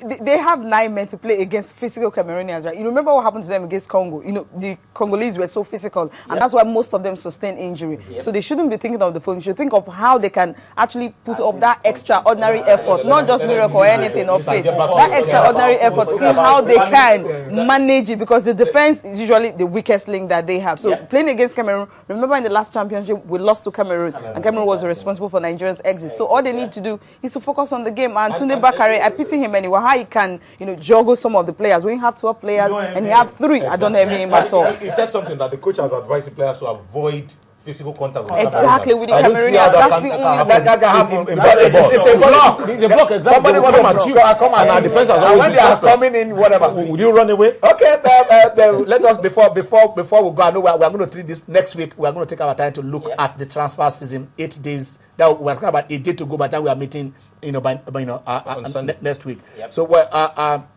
They have 9 men to play against physical Cameroonians, right? You remember what happened to them against Congo? You know, the Congolese were so physical, and that's why most of them sustained injury. So they shouldn't be thinking of the phone. You should think of how they can actually put up that extraordinary effort, not just miracle or anything or faith. That extraordinary effort, see how they can manage it, because the defense is usually the weakest link that they have. So playing against Cameroon, remember in the last championship, we lost to Cameroon, and Cameroon was responsible for Nigeria's exit. So all they need to do is to focus on the game. And Tunde Bakare, I pity him anyway. How he can, you know, juggle some of the players. When you have 12 players and you have 3, I don't have him at all. He said something that the coach has advised the players to avoid physical contact with exactly with the Cameroonians. That's the only that can happen. It's a block. It's a block. Exactly. Somebody will come at you. Come and our defense has always when they are coming in, whatever. Would you run away? Okay. Let us before we go. I know we are going to treat this next week. We are going to take our time to look at the transfer season. 8 days. Now we are talking about 8 days to go. By the time we are meeting, you know, by next week. So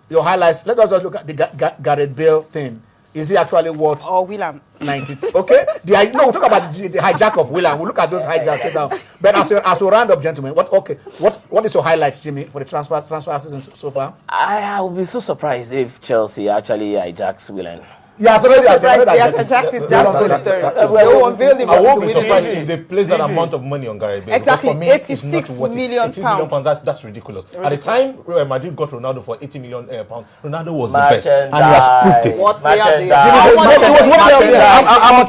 your highlights. Let us just look at the Gareth Bale thing. Is he actually worth? Or William. 90. Okay. We'll talk about the hijack of William. We'll look at those hijacks now. But as we round up, gentlemen, what is your highlight, Jimmy, for the transfer season so far? I would be so surprised if Chelsea actually hijacks William. Yeah, so maybe he has hijacked it. That's the story. They will unveil him. I won't be surprised if they place that amount of money on Gareth Bale. Exactly, for me, 86 million pounds. That's ridiculous. At the time Madrid got Ronaldo for 80 million pounds, Ronaldo was the best, and he has proved it. What they are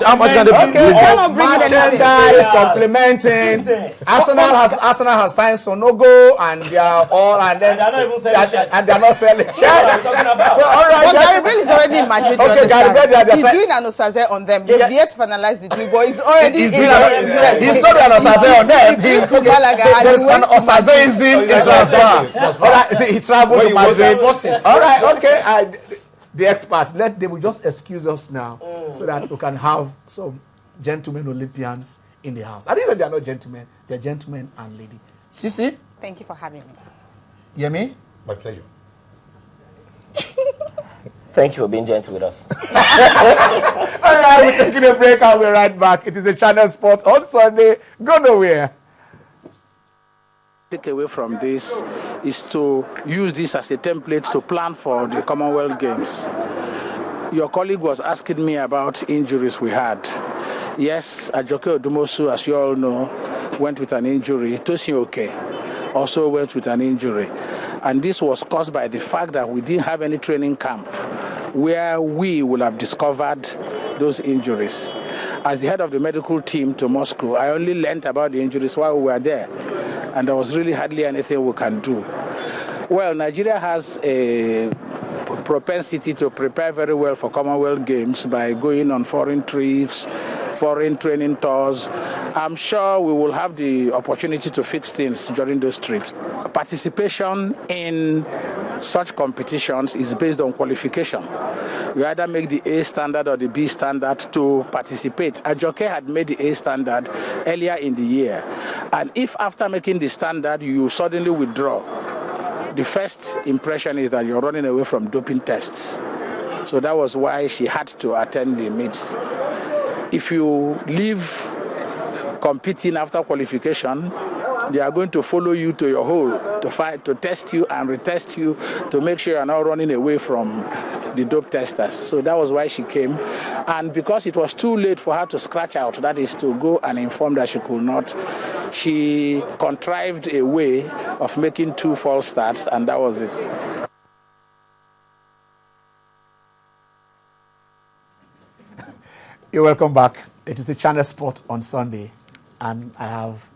How much can they okay, you cannot bring merchandise complimenting. Arsenal has signed Sonogo, and they are all, and then they are not selling shirts. So all right, Gareth Bale is already in Madrid. Okay, he's doing an Osaze on them. They've yet to finalize the deal, but he's already he's doing he's not doing an Osaze on them. So there's an Osazeism in transfer. All right, he traveled to Madrid. All right, okay. The experts, they will just excuse us now so that we can have some gentlemen Olympians in the house. I didn't say they are not gentlemen. They're gentlemen and lady. Sisi? Thank you for having me. Yemi? My pleasure. Thank you for being gentle with us. All right, we're taking a break and we're right back. It is a Channel Sport on Sunday. Go nowhere. Take away from this is to use this as a template to plan for the Commonwealth Games. Your colleague was asking me about injuries we had. Yes, Ajoke Odumosu, as you all know, went with an injury. Tosin Oke also went with an injury. And this was caused by the fact that we didn't have any training camp where we would have discovered those injuries. As the head of the medical team to Moscow, I only learned about the injuries while we were there. And there was really hardly anything we can do. Well, Nigeria has a propensity to prepare very well for Commonwealth Games by going on foreign trips, foreign training tours. I'm sure we will have the opportunity to fix things during those trips. Participation in such competitions is based on qualification. You either make the A standard or the B standard to participate. Ajoke had made the A standard earlier in the year. And if after making the standard you suddenly withdraw, the first impression is that you're running away from doping tests. So that was why she had to attend the meets. If you leave competing after qualification, they are going to follow you to your hole to fight, to test you and retest you to make sure you're not running away from the dope testers. So that was why she came. And because it was too late for her to scratch out, that is to go and inform that she could not, she contrived a way of making 2 false starts, and that was it. You're welcome back. It is the Channel Sport on Sunday, and I have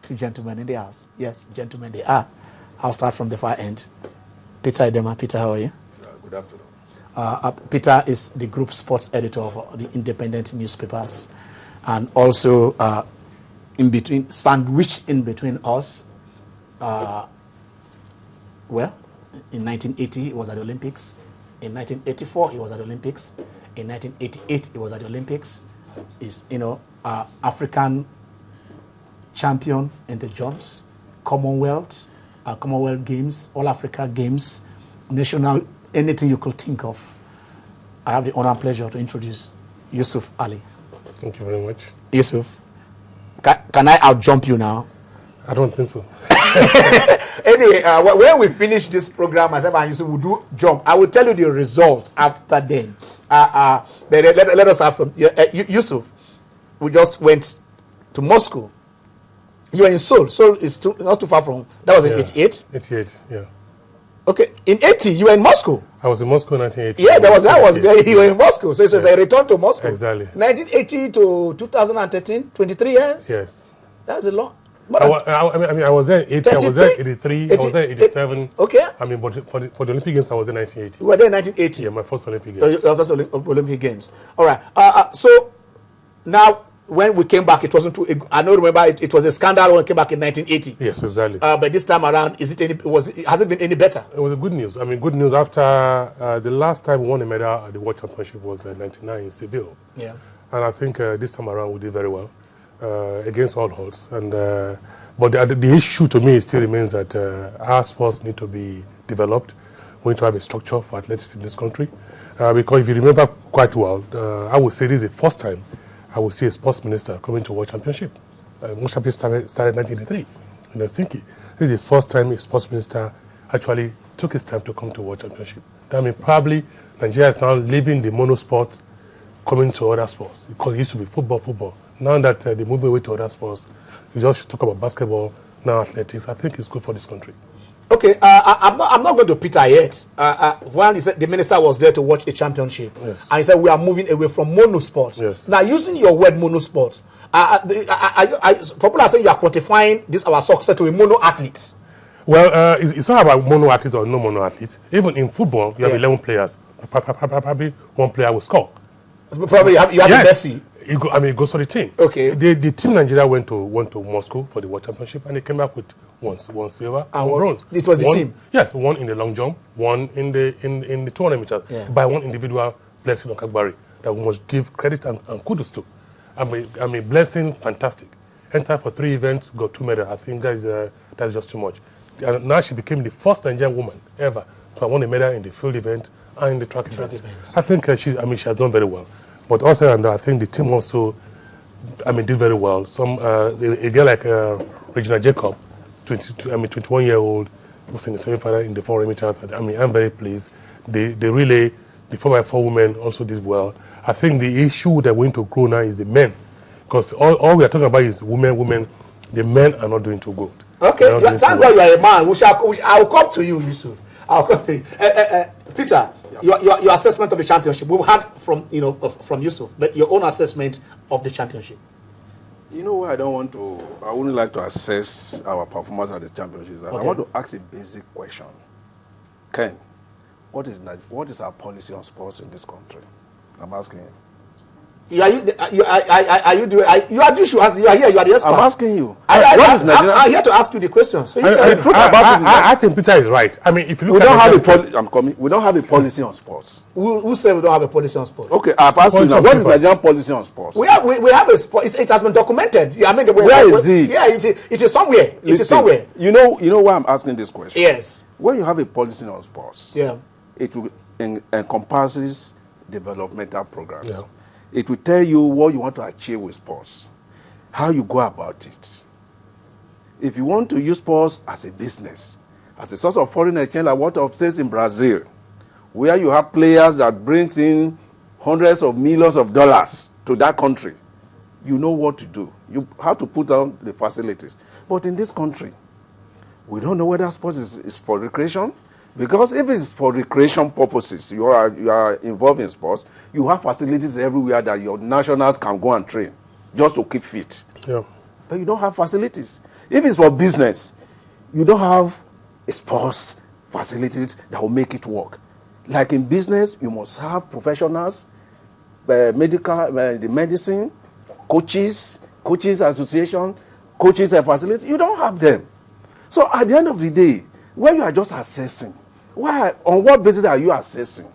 2 gentlemen in the house. Yes, gentlemen they are. I'll start from the far end. Peter Idema. Peter, how are you? Good afternoon. Peter is the group sports editor of the independent newspapers, and also in between, sandwiched in between us. Well, in 1980 he was at the Olympics. In 1984 he was at the Olympics. In 1988 he was at the Olympics. He's African champion in the jumps, Commonwealth Games, All Africa Games, national, anything you could think of. I have the honor and pleasure to introduce Yusuf Alli. Thank you very much. Yusuf, can I outjump you now? I don't think so. Anyway, when we finish this program, myself and Yusuf will do jump. I will tell you the result after then. Let us have from Yusuf. We just went to Moscow. You were in Seoul. Seoul is not too far from. That was in 88. 88, yeah. Okay, in 80 you were in Moscow. I was in Moscow in 1980. Yeah, that was you were in Moscow. So it was a return to Moscow. Exactly. 1980 to 2013, 23 years. Yes. That was a lot. I was there in 80. I was there in 83. I was there in 87. Okay. I mean, but for the Olympic Games, I was in 1980. You were there in 1980. Yeah, my first Olympic Games. Your first Olympic Games. All right. So now, when we came back, it wasn't too. I don't remember. It was a scandal when we came back in 1980. Yes, exactly. But this time around, has it been any better? It was a good news. I mean, good news after the last time we won a medal at the World Championship was 99 in Seville. Yeah. And I think this time around we did very well against all odds. And but the issue to me still remains that our sports need to be developed. We need to have a structure for athletics in this country. Because if you remember quite well, I would say this is the first time I would see a sports minister coming to World Championship. World Championship started in 1983 in Helsinki. This is the first time a sports minister actually took his time to come to World Championship. That means probably Nigeria is now leaving the monosport, coming to other sports. Because it used to be football. Now that they move away to other sports, you just talk about basketball, now athletics. I think it's good for this country. Okay, I'm not going to Peter yet. When he said the minister was there to watch a championship, yes. And he said we are moving away from monosports. Yes. Now, using your word monosports, people are saying you are quantifying this our success to a mono athletes. Well, it's not about mono athletes or no mono athletes. Even in football, you have 11 players. Probably one player will score. Probably you have yes. Messi. It goes for the team. Okay. The team Nigeria went to Moscow for the World Championship, and they came back with one silver and one bronze. It was the team. Yes, one in the long jump, one in the 200 meters, by one individual, Blessing Okagbari, that we must give credit and kudos to. I mean, Blessing, fantastic. Entered for 3 events, got 2 medals. I think that's just too much. And now she became the first Nigerian woman ever to have won a medal in the field event and in the track event. I think she has done very well. But also, and I think the team also, did very well. A girl like Regina Jacob, 21-year-old, was in the semi-final in the 400 meters. I'm very pleased. The relay, the 4x4 women also did well. I think the issue that we're going to grow now is the men, because all we are talking about is women. The men are not doing too good. Okay, thank God you are a man. I will come to you, Yusuf. I'll come to you. Peter, your assessment of the championship. We've heard from Yusuf, but your own assessment of the championship. You know why I wouldn't like to assess our performance at the championship. Okay. I want to ask a basic question. Ken, what is our policy on sports in this country? I'm asking you. You are here. You are the expert. I'm asking you. I'm here to ask you the question. So you tell me. I think Peter is right. I mean, if you look we don't have a policy on sports. Who said we don't have a policy on sports? Okay, I've asked you now. What is Nigerian policy on sports? We have a sport. It has been documented. Where is it? Yeah, it is somewhere. Listen, it is somewhere. You know why I'm asking this question? Yes. When you have a policy on sports, it will encompasses developmental programs. Yeah. It will tell you what you want to achieve with sports, how you go about it. If you want to use sports as a business, as a source of foreign exchange, like what obtains in Brazil, where you have players that brings in hundreds of millions of dollars to that country, you know what to do. You have to put down the facilities. But in this country, we don't know whether sports is for recreation. Because if it's for recreation purposes, you are involved in sports, you have facilities everywhere that your nationals can go and train just to keep fit. Yeah. But you don't have facilities. If it's for business, you don't have a sports facilities that will make it work. Like in business, you must have professionals, the medicine, coaches association, coaches and facilities. You don't have them. So at the end of the day, when you are just assessing, on what basis are you assessing?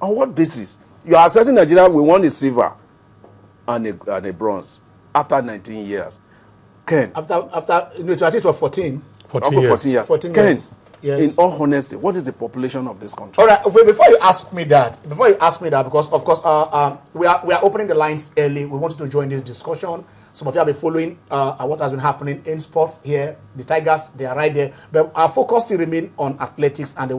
On what basis? You are assessing Nigeria, we won a silver and a bronze after 19 years. Ken. After it was 14. 14 years. 14 Ken, years. Yes. In all honesty, what is the population of this country? All right. Before you ask me that, because of course we are opening the lines early. We want you to join this discussion. Some of you have been following what has been happening in sports here. The Tigers, they are right there. But our focus still remains on athletics and the